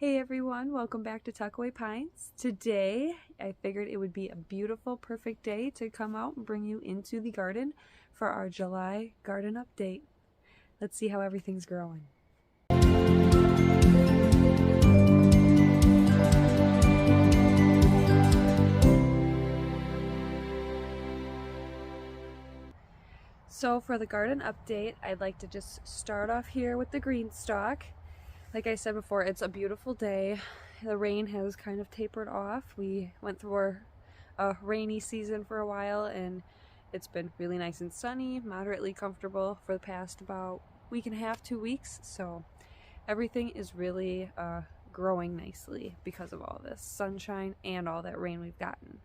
Hey everyone, welcome back to Tuckaway Pines. Today, I figured it would be a beautiful, perfect day to come out and bring you into the garden for our July garden update. Let's see how everything's growing. So for the garden update, I'd like to just start off here with the green stalk. Like I said before, it's a beautiful day. The rain has kind of tapered off. We went through a rainy season for a while and it's been really nice and sunny, moderately comfortable for the past about week and a half, 2 weeks. So everything is really growing nicely because of all this sunshine and all that rain we've gotten.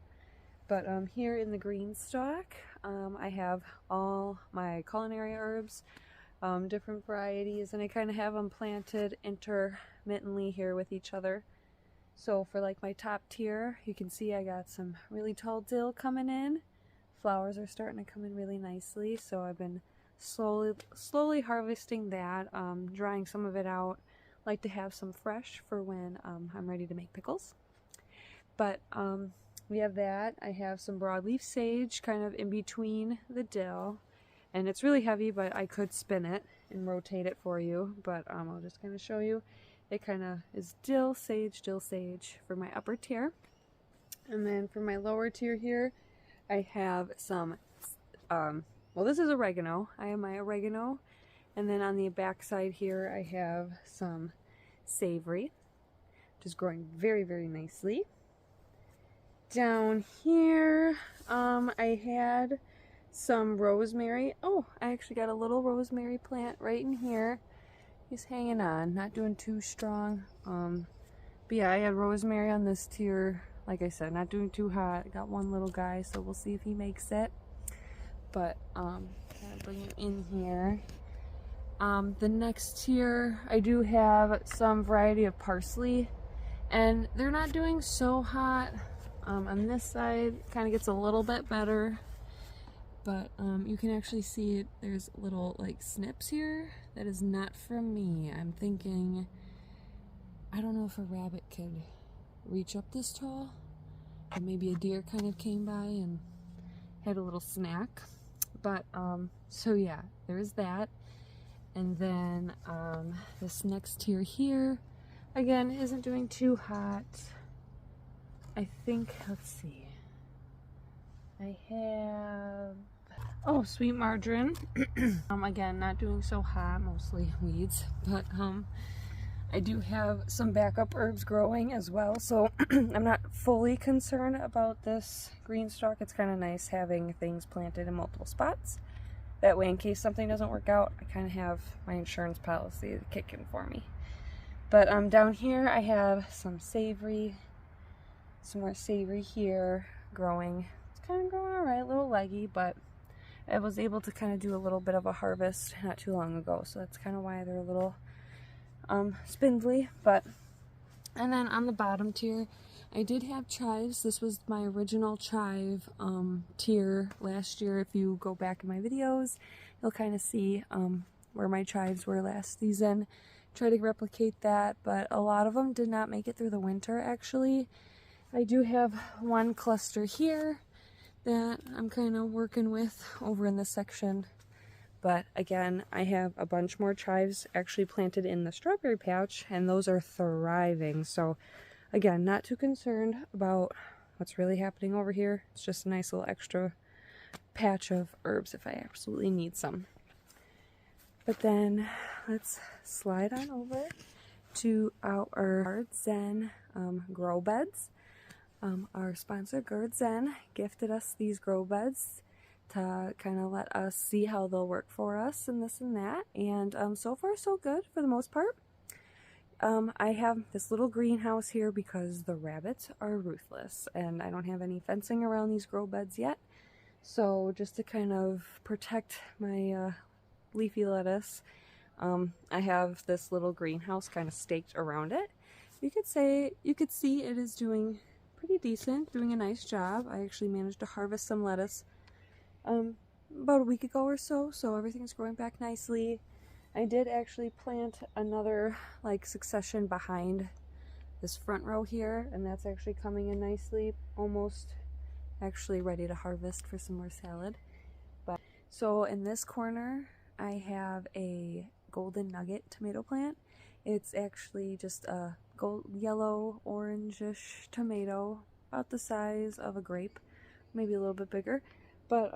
But here in the green stalk, I have all my culinary herbs, different varieties, and I kind of have them planted intermittently here with each other. So for like my top tier, you can see I got some really tall dill coming in. Flowers are starting to come in really nicely, so I've been slowly harvesting that, drying some of it out. Like to have some fresh for when I'm ready to make pickles. But we have that. I have some broadleaf sage kind of in between the dill. And it's really heavy, but I could spin it and rotate it for you. But I'll just kind of show you. It kind of is dill, sage for my upper tier. And then for my lower tier here, I have some, well, this is oregano. I have my oregano. And then on the back side here, I have some savory, which is growing very, very nicely. Down here, I had some rosemary. Oh, I actually got a little rosemary plant right in here. He's hanging on, not doing too strong. But yeah, I had rosemary on this tier. Like I said, not doing too hot. I got one little guy, so we'll see if he makes it. But I'll bring it in here. The next tier, I do have some variety of parsley, and they're not doing so hot. On this side, kind of gets a little bit better, but you can actually see it. There's little like snips here. That is not from me. I'm thinking, I don't know if a rabbit could reach up this tall, or maybe a deer kind of came by and had a little snack. But so yeah, there's that. And then this next tier here, again, isn't doing too hot. I think, let's see, I have, oh, sweet marjoram. Again, not doing so hot, mostly weeds, but I do have some backup herbs growing as well, so I'm not fully concerned about this green stalk. It's kind of nice having things planted in multiple spots. That way, in case something doesn't work out, I kind of have my insurance policy to kick in for me. But down here, I have some savory. Some more savory here growing. It's kind of growing alright, a little leggy, but I was able to kind of do a little bit of a harvest not too long ago, so that's kind of why they're a little spindly. But and then on the bottom tier, I did have chives. This was my original chive tier last year. If you go back in my videos, you'll kind of see where my chives were last season. Try to replicate that, but a lot of them did not make it through the winter actually. I do have one cluster here that I'm kind of working with over in this section. But again, I have a bunch more chives actually planted in the strawberry patch, and those are thriving. So again, not too concerned about what's really happening over here. It's just a nice little extra patch of herbs if I absolutely need some. But then let's slide on over to our Garden grow beds. Our sponsor, Garden, gifted us these grow beds to kind of let us see how they'll work for us and this and that. And so far, so good for the most part. I have this little greenhouse here because the rabbits are ruthless, and I don't have any fencing around these grow beds yet. So just to kind of protect my leafy lettuce, I have this little greenhouse kind of staked around it. You could see it is doing pretty decent, doing a nice job. I actually managed to harvest some lettuce about a week ago or so, so everything's growing back nicely. I did actually plant another like succession behind this front row here, and that's actually coming in nicely, almost actually ready to harvest for some more salad. But so in this corner I have a golden nugget tomato plant. It's actually just a yellow orangish tomato, about the size of a grape, maybe a little bit bigger, but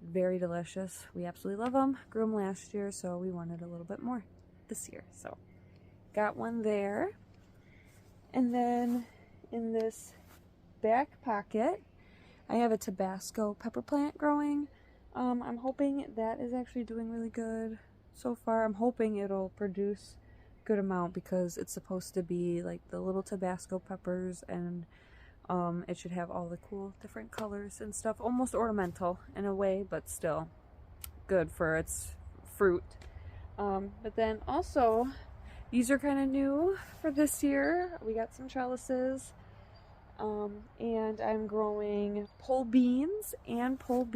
very delicious. We absolutely love them. Grew them last year, so we wanted a little bit more this year, so got one there. And then in this back pocket I have a Tabasco pepper plant growing. I'm hoping that is actually doing really good so far. I'm hoping it'll produce a good amount because it's supposed to be like the little Tabasco peppers, and it should have all the cool different colors and stuff, almost ornamental in a way, but still good for its fruit. But then also, these are kind of new for this year. We got some trellises, and I'm growing pole beans and pole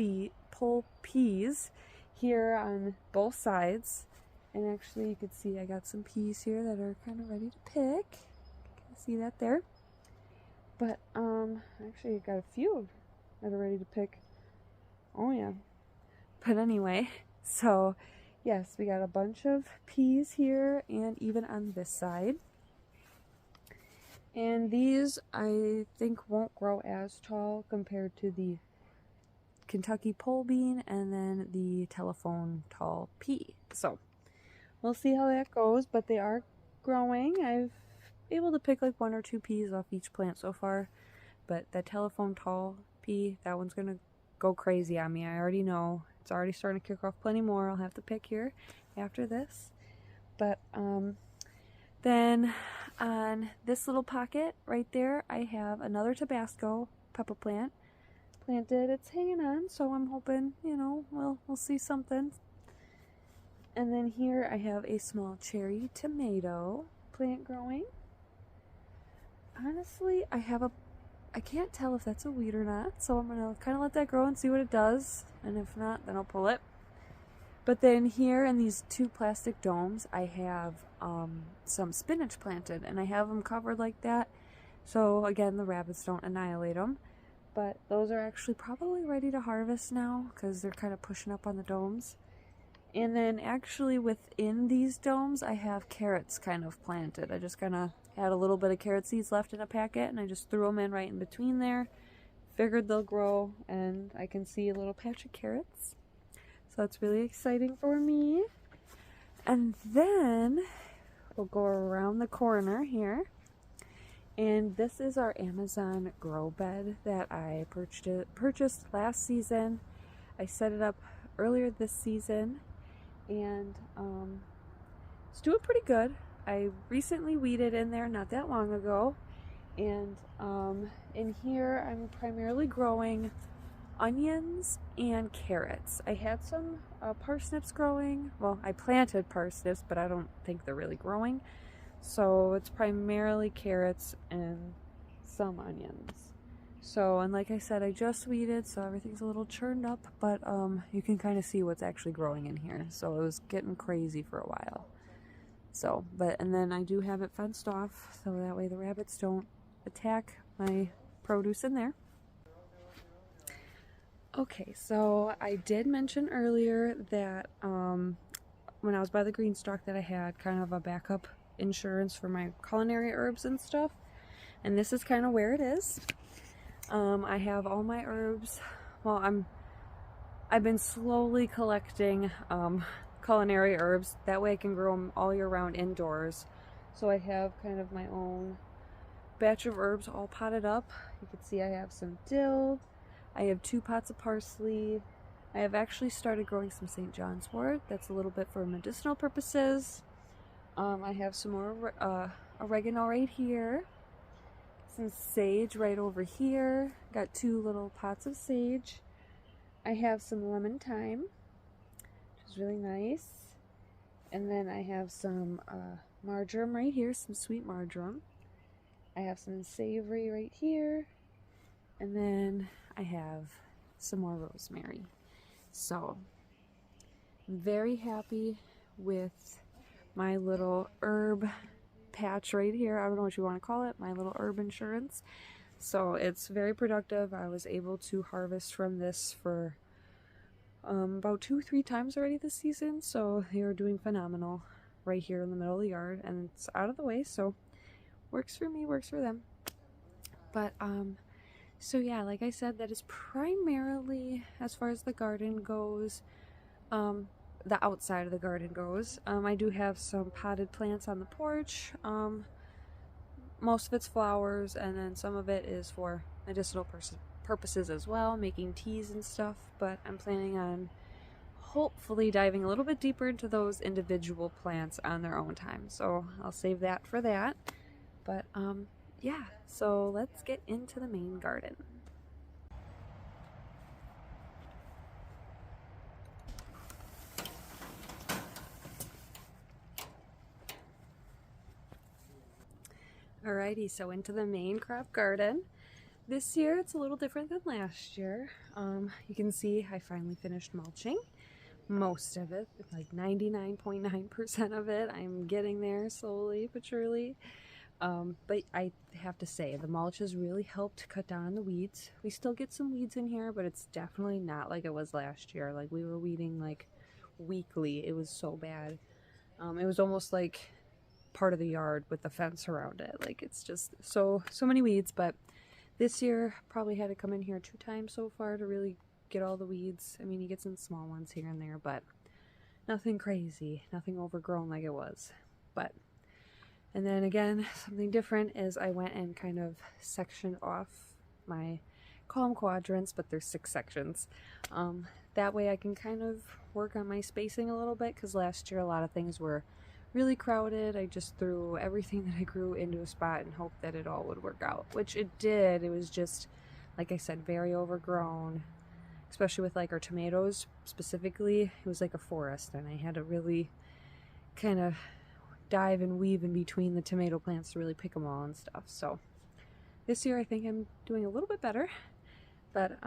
peas here on both sides. And actually you can see I got some peas here that are kind of ready to pick. You can see that there. But actually I got a few that are ready to pick. Oh yeah. But anyway, so yes, we got a bunch of peas here and even on this side. And these I think won't grow as tall compared to the Kentucky pole bean and then the telephone tall pea. So we'll see how that goes, but they are growing. I've been able to pick like 1 or 2 peas off each plant so far, but that telephone tall pea, that one's gonna go crazy on me. I already know. It's already starting to kick off plenty more I'll have to pick here after this. But then on this little pocket right there, I have another Tabasco pepper plant planted. It's hanging on, so I'm hoping, you know, we'll see something. And then here I have a small cherry tomato plant growing. Honestly, I can't tell if that's a weed or not, so I'm gonna kind of let that grow and see what it does, and if not, then I'll pull it. But then here in these 2 plastic domes, I have some spinach planted, and I have them covered like that, so again, the rabbits don't annihilate them. But those are actually probably ready to harvest now because they're kind of pushing up on the domes. And then actually within these domes, I have carrots kind of planted. I just kind of had a little bit of carrot seeds left in a packet, and I just threw them in right in between there. Figured they'll grow, and I can see a little patch of carrots. So that's really exciting for me. And then we'll go around the corner here. And this is our Amazon grow bed that I purchased last season. I set it up earlier this season, and it's doing pretty good. I recently weeded in there not that long ago, and in here I'm primarily growing onions and carrots. I had some parsnips growing. Well, I planted parsnips, but I don't think they're really growing. So it's primarily carrots and some onions. So, and like I said, I just weeded, so everything's a little churned up, but you can kind of see what's actually growing in here. So it was getting crazy for a while. So, and then I do have it fenced off, so that way the rabbits don't attack my produce in there. Okay, so I did mention earlier that when I was by the Greenstock that I had kind of a backup insurance for my culinary herbs and stuff, and this is kind of where it is. I have all my herbs. Well, I've been slowly collecting culinary herbs, that way I can grow them all year round indoors. So I have kind of my own batch of herbs all potted up. You can see I have some dill, I have 2 pots of parsley. I have actually started growing some St. John's wort. That's a little bit for medicinal purposes. I have some more oregano right here. Some sage right over here. Got 2 little pots of sage. I have some lemon thyme, which is really nice. And then I have some marjoram right here, some sweet marjoram. I have some savory right here. And then I have some more rosemary. So I'm very happy with my little herb patch right here. I don't know what you want to call it, my little herb insurance. So it's very productive. I was able to harvest from this for about 2-3 times already this season, so they are doing phenomenal right here in the middle of the yard, and it's out of the way, so works for me, works for them. But so yeah, like I said, that is primarily, as far as the garden goes, the outside of the garden goes. I do have some potted plants on the porch. Most of it's flowers, and then some of it is for medicinal purposes as well, making teas and stuff, but I'm planning on hopefully diving a little bit deeper into those individual plants on their own time, so I'll save that for that. But yeah, so let's get into the main garden. Alrighty, so into the main crop garden. This year it's a little different than last year. You can see I finally finished mulching. Most of it, like 99.9% of it. I'm getting there slowly but surely. But I have to say, the mulch has really helped cut down on the weeds. We still get some weeds in here, but it's definitely not like it was last year. Like, we were weeding like weekly. It was so bad. It was almost like part of the yard with the fence around it. Like, it's just so many weeds. But this year probably had to come in here 2 times so far to really get all the weeds. I mean, you get some small ones here and there, but nothing crazy, nothing overgrown like it was. But and then again, something different is I went and kind of sectioned off my, call them quadrants, but there's 6 sections. That way I can kind of work on my spacing a little bit, because last year a lot of things were really crowded. I just threw everything that I grew into a spot and hoped that it all would work out, which it did. It was just, like I said, very overgrown, especially with like our tomatoes specifically. It was like a forest, and I had to really kind of dive and weave in between the tomato plants to really pick them all and stuff. So this year I think I'm doing a little bit better. But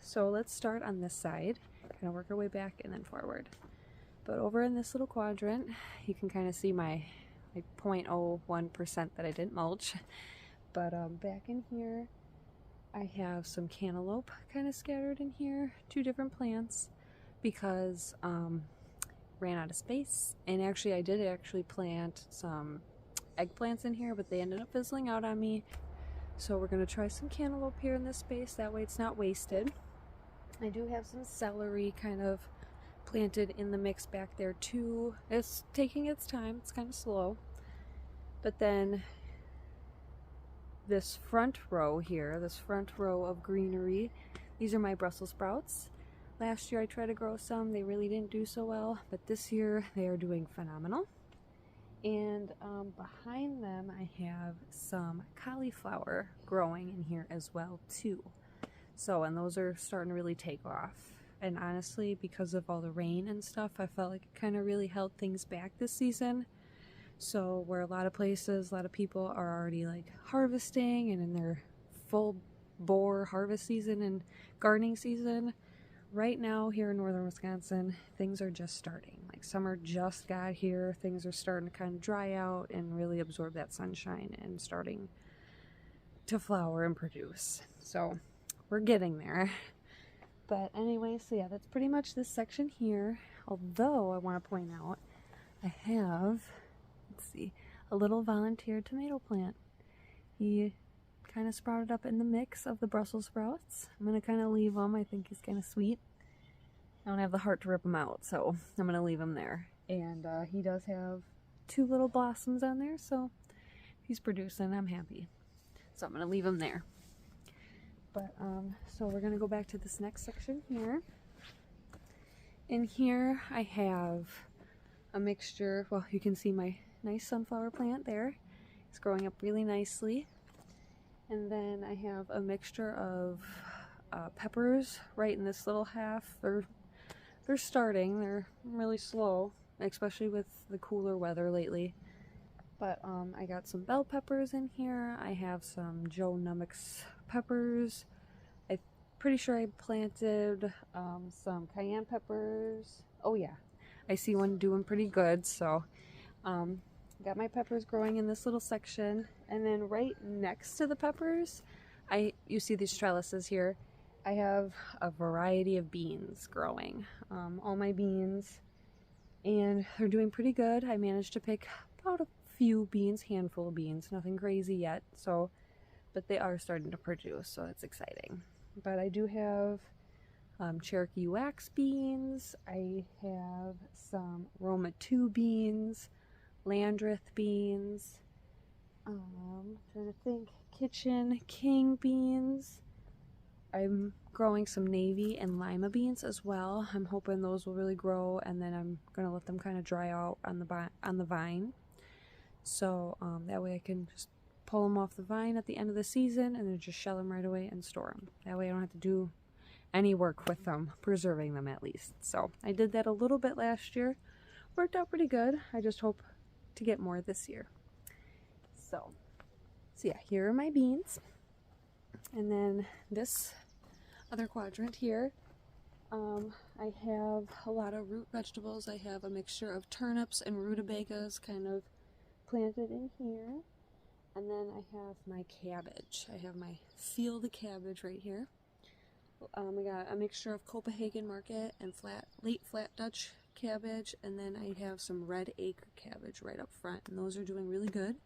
so let's start on this side, kind of work our way back and then forward. But over in this little quadrant, you can kind of see my 0.01% that I didn't mulch. But back in here, I have some cantaloupe kind of scattered in here, 2 different plants, because ran out of space. And actually, I did plant some eggplants in here, but they ended up fizzling out on me. So we're going to try some cantaloupe here in this space, that way it's not wasted. I do have some celery kind of planted in the mix back there too. It's taking its time, it's kind of slow. But then this front row here, this front row of greenery, these are my Brussels sprouts. Last year I tried to grow some, they really didn't do so well, but this year they are doing phenomenal. And behind them I have some cauliflower growing in here as well too. So, and those are starting to really take off. And honestly, because of all the rain and stuff, I felt like it kind of really held things back this season. So where a lot of places, a lot of people are already like harvesting and in their full bore harvest season and gardening season, right now here in northern Wisconsin, things are just starting. Like, summer just got here, things are starting to kind of dry out and really absorb that sunshine and starting to flower and produce. So we're getting there. But anyway, so yeah, that's pretty much this section here. Although I want to point out, I have, let's see, a little volunteer tomato plant. He kind of sprouted up in the mix of the Brussels sprouts. I'm going to kind of leave him. I think he's kind of sweet. I don't have the heart to rip him out, so I'm going to leave him there. And he does have 2 little blossoms on there, so he's producing. I'm happy. So I'm going to leave him there. But, so we're going to go back to this next section here. In here I have a mixture, well, you can see my nice sunflower plant there. It's growing up really nicely. And then I have a mixture of peppers right in this little half. They're starting, they're really slow, especially with the cooler weather lately. But I got some bell peppers in here. I have some Joe Numix peppers. I'm pretty sure I planted some cayenne peppers. Oh yeah, I see one doing pretty good. So Got my peppers growing in this little section, and then right next to the peppers, you see these trellises here. I have a variety of beans growing, all my beans, and they're doing pretty good. I managed to pick about a few beans, handful of beans, nothing crazy yet, so, but they are starting to produce, so that's exciting. But I do have Cherokee wax beans, I have some Roma 2 beans, Landreth beans, trying to think, Kitchen King beans. I'm growing some navy and lima beans as well. I'm hoping those will really grow, and then I'm gonna let them kind of dry out on the vine, so that way I can just pull them off the vine at the end of the season and then just shell them right away and store them. That way I don't have to do any work with them, preserving them at least. So I did that a little bit last year, worked out pretty good. I just hope to get more this year. So yeah, here are my beans, and then this other quadrant here, I have a lot of root vegetables. I have a mixture of turnips and rutabagas kind of planted in here, and then I have my cabbage. I have my field of cabbage right here. We got a mixture of Copenhagen Market and late flat Dutch cabbage, and then I have some red acre cabbage right up front, and those are doing really good.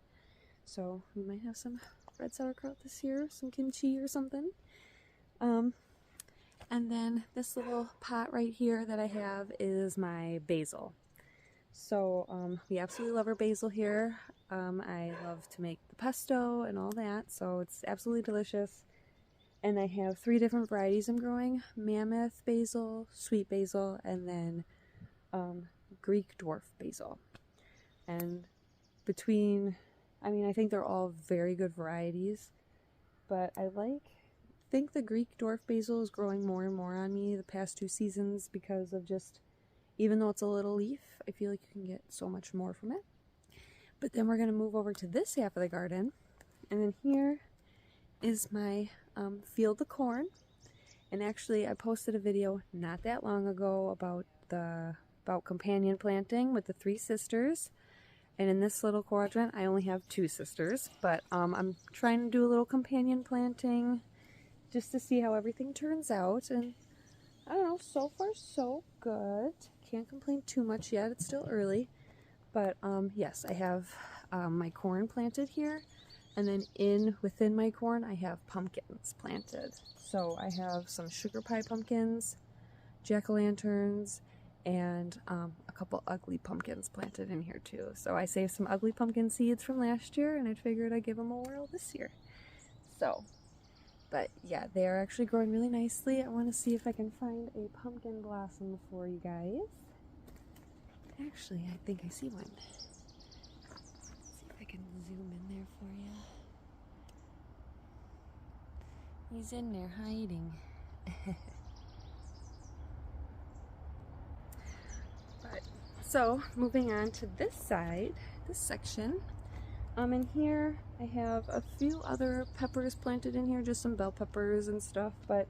So we might have some red sauerkraut this year, some kimchi or something. And then this little pot right here that I have is my basil. So we absolutely love our basil here. I love to make the pesto and all that, so it's absolutely delicious. And I have 3 different varieties I'm growing: mammoth basil, sweet basil, and then Greek dwarf basil. And I think they're all very good varieties, but I think the Greek dwarf basil is growing more and more on me the past 2 seasons because of just, even though it's a little leaf, I feel like you can get so much more from it. But then we're going to move over to this half of the garden, and then here is my field of corn. And actually I posted a video not that long ago about companion planting with the 3 sisters. And in this little quadrant, I only have 2 sisters, but I'm trying to do a little companion planting just to see how everything turns out. And I don't know, so far so good. Can't complain too much yet, it's still early. But yes, I have my corn planted here, and then within my corn I have pumpkins planted. So I have some sugar pie pumpkins, jack-o'-lanterns, and a couple ugly pumpkins planted in here too. So I saved some ugly pumpkin seeds from last year, and I figured I'd give them a whirl this year. So, but yeah, they are actually growing really nicely. I want to see if I can find a pumpkin blossom for you guys. Actually, I think I see one. Let's see if I can zoom in there for you. He's in there hiding. So, moving on to this side, this section, in here I have a few other peppers planted in here, just some bell peppers and stuff, but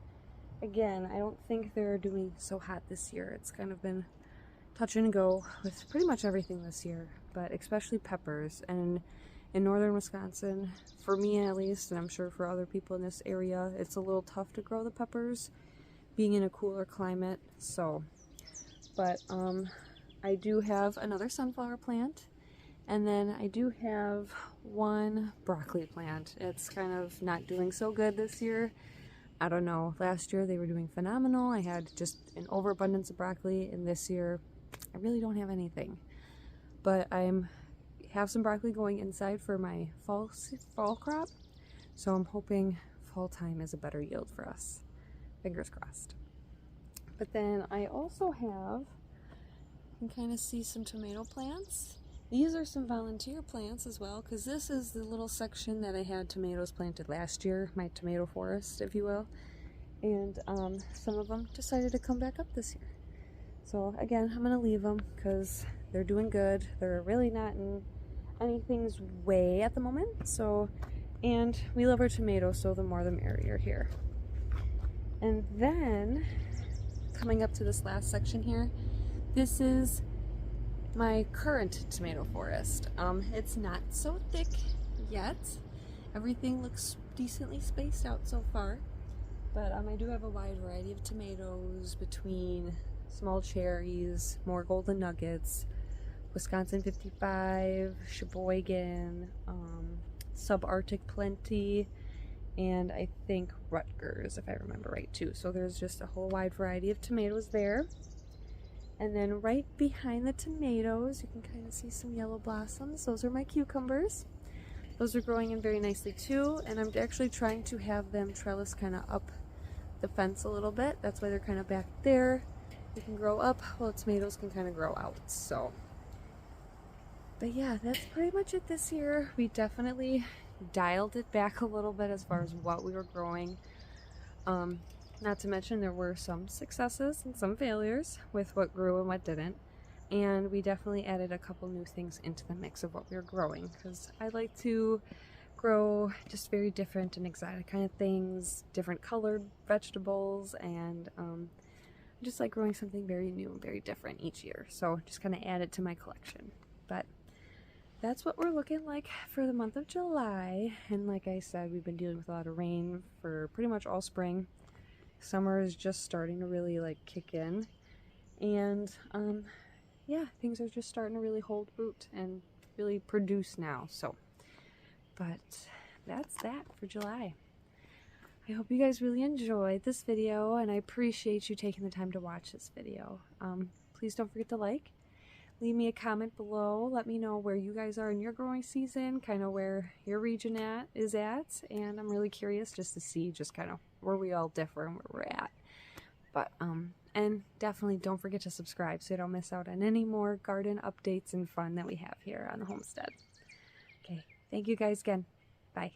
again, I don't think they're doing so hot this year. It's kind of been touch and go with pretty much everything this year, but especially peppers. And in northern Wisconsin, for me at least, and I'm sure for other people in this area, it's a little tough to grow the peppers, being in a cooler climate, so, but, I do have another sunflower plant, and then I do have one broccoli plant. It's kind of not doing so good this year. I don't know, last year they were doing phenomenal. I had just an overabundance of broccoli, and this year I really don't have anything. But I have some broccoli going inside for my fall crop, so I'm hoping fall time is a better yield for us. Fingers crossed. But then I also have, you can kind of see some tomato plants. These are some volunteer plants as well, because this is the little section that I had tomatoes planted last year, my tomato forest, if you will. And some of them decided to come back up this year. So again, I'm going to leave them because they're doing good. They're really not in anything's way at the moment. So, and we love our tomatoes, so the more the merrier here. And then, coming up to this last section here, this is my current tomato forest. It's not so thick yet. Everything looks decently spaced out so far, but I do have a wide variety of tomatoes between small cherries, more golden nuggets, Wisconsin 55, Sheboygan, Subarctic Plenty, and I think Rutgers, if I remember right too. So there's just a whole wide variety of tomatoes there. And then right behind the tomatoes, you can kind of see some yellow blossoms. Those are my cucumbers. Those are growing in very nicely too, and I'm actually trying to have them trellis kind of up the fence a little bit. That's why they're kind of back there. They can grow up while tomatoes can kind of grow out. So, but yeah, that's pretty much it this year. We definitely dialed it back a little bit as far as what we were growing. Not to mention there were some successes and some failures with what grew and what didn't. And we definitely added a couple new things into the mix of what we were growing, because I like to grow just very different and exotic kind of things, different colored vegetables, and I just like growing something very new and very different each year. So just kind of add it to my collection. But that's what we're looking like for the month of July. And like I said, we've been dealing with a lot of rain for pretty much all spring. Summer is just starting to really like kick in, and yeah, things are just starting to really hold root and really produce now. So, but that's that for July. I hope you guys really enjoyed this video, and I appreciate you taking the time to watch this video. Please don't forget to like, leave me a comment below, let me know where you guys are in your growing season, kind of where your region is at, and I'm really curious just to see just kind of where we all differ and where we're at. But and definitely don't forget to subscribe so you don't miss out on any more garden updates and fun that we have here on the homestead. Okay, thank you guys again. Bye.